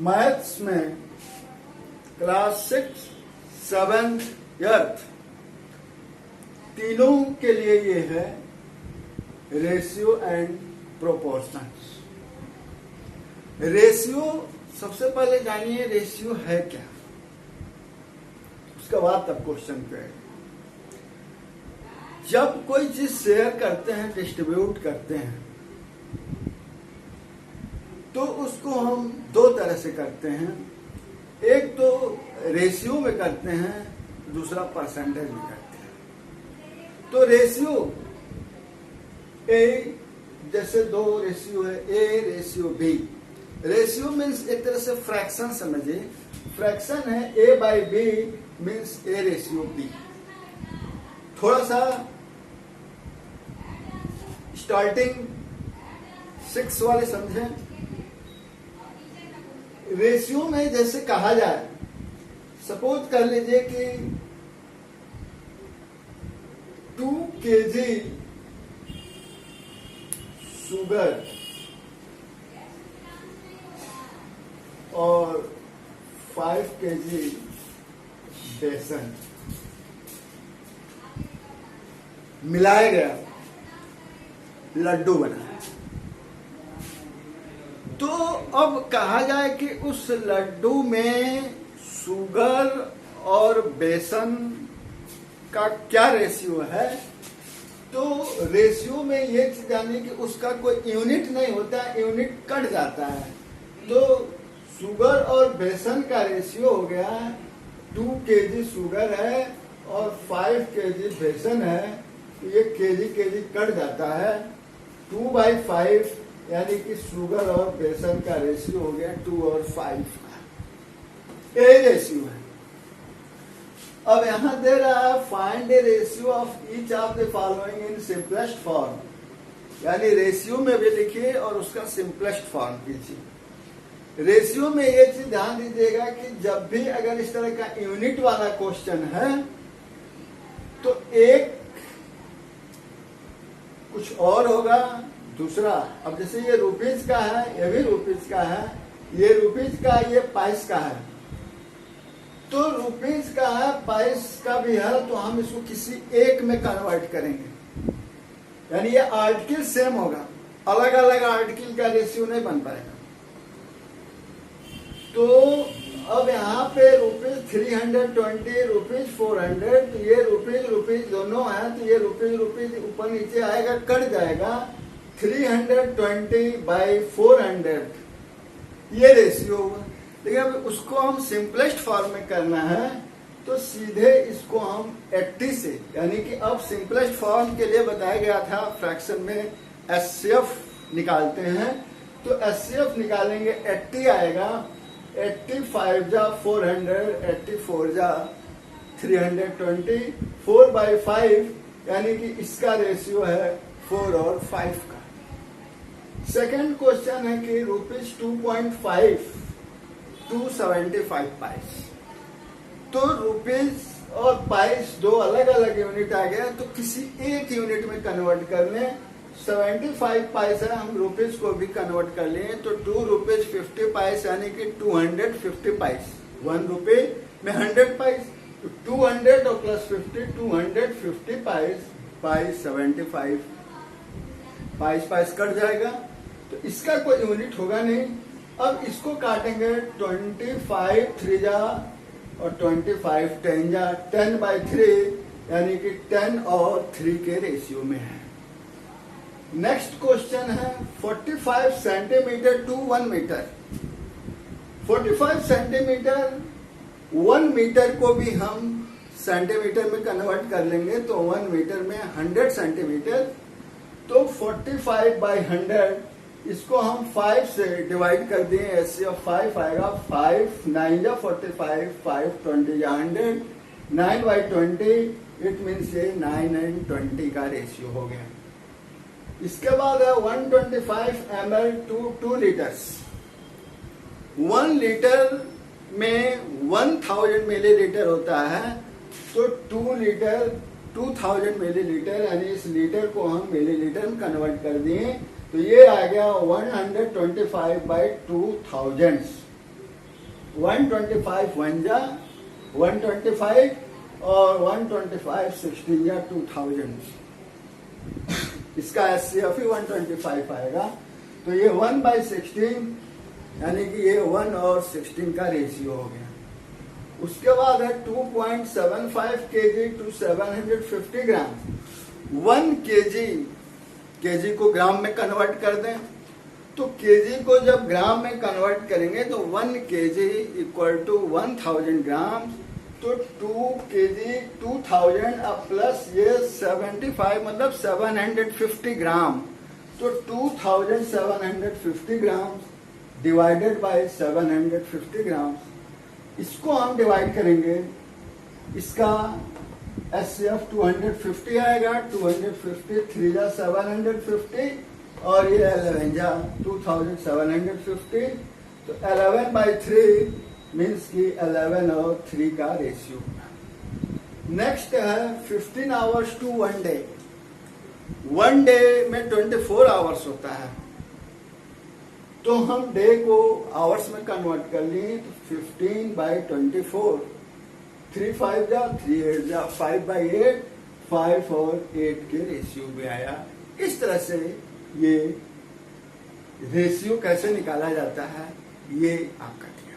Maths में class 6, 7th, 8th तीनों के लिए ये है रेशियो एंड प्रोपोर्शंस। रेशियो सबसे पहले जानिए रेशियो है क्या, उसके बाद तब क्वेश्चन पे। जब कोई चीज शेयर करते हैं, डिस्ट्रीब्यूट करते हैं, तो उसको हम दो तरह से करते हैं। एक तो रेशियो में करते हैं, दूसरा परसेंटेज में करते हैं। तो रेशियो ए, जैसे दो रेशियो है, A ratio B. Ratio means एक तरह से फ्रैक्शन समझिए। फ्रैक्शन है A by B means A ratio B. थोड़ा सा स्टार्टिंग 6 वाले समझें। रेशियो में जैसे कहा जाए, सपोज कर लीजिए कि 2 kg शुगर और 5 kg बेसन मिलाया गया, लड्डू बना। तो अब कहा जाए कि उस लड्डू में शुगर और बेसन का क्या रेशियो है। तो रेशियो में ये चीज जानिए कि उसका कोई यूनिट नहीं होता, यूनिट कट जाता है। तो शुगर और बेसन का रेशियो हो गया 2 kg शुगर है और 5 kg बेसन है। ये केजी कट जाता है। 2/5 यानी कि शुगर और बेसन का रेशियो हो गया 2 और 5 का। ए रेशियो है। अब यहां दे रहा है find A ratio of each of the following in simplest form, यानी रेशियो में भी लिखिए और उसका सिंपलेस्ट फॉर्म कीजिए। रेशियो में ये चीज ध्यान दीजिएगा कि जब भी अगर इस तरह का यूनिट वाला क्वेश्चन है तो एक कुछ और होगा, दूसरा। अब जैसे ये रुपीज का है, ये भी रुपीज का है, ये रुपीज का, ये पाइस का है। तो रुपीज का है, पाइस का भी है, तो हम इसको किसी एक में कन्वर्ट करेंगे, यानी ये आर्टिकल सेम होगा, अलग अलग आर्टिकल का रेशियो नहीं बन पाएगा। तो अब यहाँ पे रुपीज 320, रुपीज 400, तो ये रुपीज दोनों है, तो ये रुपीज ऊपर नीचे आएगा, कट जाएगा। 320/400 ये रेशियो होगा। लेकिन अब उसको हम सिंपलेस्ट फॉर्म में करना है, तो सीधे इसको हम 80 से, यानी कि अब सिंपलेस्ट फॉर्म के लिए बताया गया था फ्रैक्शन में एचसीएफ निकालते हैं। तो एचसीएफ निकालेंगे, 80 आएगा। 85 जा 400, 84 जा 320, 4/5 यानी कि इसका रेशियो है 4 और 5 का। सेकेंड क्वेश्चन है कि रुपीज 2.5 275 पाइस। तो रुपीज और पाइस दो अलग अलग यूनिट आ गया, तो किसी एक यूनिट में कन्वर्ट कर लें। 75 पाइस है, हम रुपीज को भी कन्वर्ट कर लें, तो 2 रुपीज 50 पाइस यानी कि 250 पाइस। 1 रुपये में 100 पाइस, तो 200 और प्लस 50 250 पाइस 75 पाइस कट जाएगा, तो इसका कोई यूनिट होगा नहीं। अब इसको काटेंगे, 25 3 जा और 25 10 जा, 10/3 यानी कि 10 और 3 के रेशियो में है। नेक्स्ट क्वेश्चन है 45 centimetre to 1 metre. 45 centimetre 1 metre को भी हम सेंटीमीटर में कन्वर्ट कर लेंगे, तो 1 मीटर में 100 सेंटीमीटर। तो 45/100 इसको हम 5 से डिवाइड कर दिए, ऐसे 5 आएगा। 5 9 जा 45, 5 20 जा 100, 9/20 इट मीन्स ये 9 and 20 का रेशियो हो गया। इसके बाद है 125 ml टू 2 लीटर्स। 1 लीटर में 1000 मिलीलीटर होता है, तो 2 लीटर 2000 मिलीलीटर, यानी इस लीटर को हम मिलीलीटर में कन्वर्ट कर दिए, तो ये आ गया 125/2000। 125 वन जा 125 और 125 16 या 2000, इसका SCF ही 125 आएगा। तो ये 1/16 यानी कि ये 1 और 16 का रेशियो हो गया। उसके बाद है 2.75 kg टू 750 ग्राम। 1 kg को ग्राम में कन्वर्ट कर दें, तो kg को जब ग्राम में कन्वर्ट करेंगे तो 1 kg इक्वल टू 1000 ग्राम। तो 2 kg 2000 अब प्लस ये 75 मतलब 750 ग्राम। तो 2750 ग्राम डिवाइडेड बाय 750 ग्राम, इसको हम डिवाइड करेंगे, इसका SCF 250 आएगा। 250 3 जा 750 और ये 11 जा 2750। तो 11/3 मीन्स कि 11 और 3 का रेशियो। नेक्स्ट है 15 आवर्स टू 1 डे। 1 डे में 24 आवर्स होता है, तो हम डे को आवर्स में कन्वर्ट कर लिए। तो 15/24, 3 5 जा 3 8 जा 5/8, 5 और 8 के रेशियो में आया। इस तरह से ये रेशियो कैसे निकाला जाता है ये आपका दिया।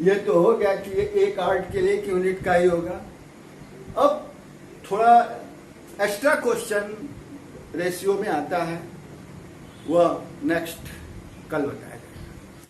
ये तो हो गया कि ये एक आर्ट के लिए एक यूनिट का ही होगा। अब थोड़ा एक्स्ट्रा क्वेश्चन रेशियो में आता है, वह नेक्स्ट कल बताएं।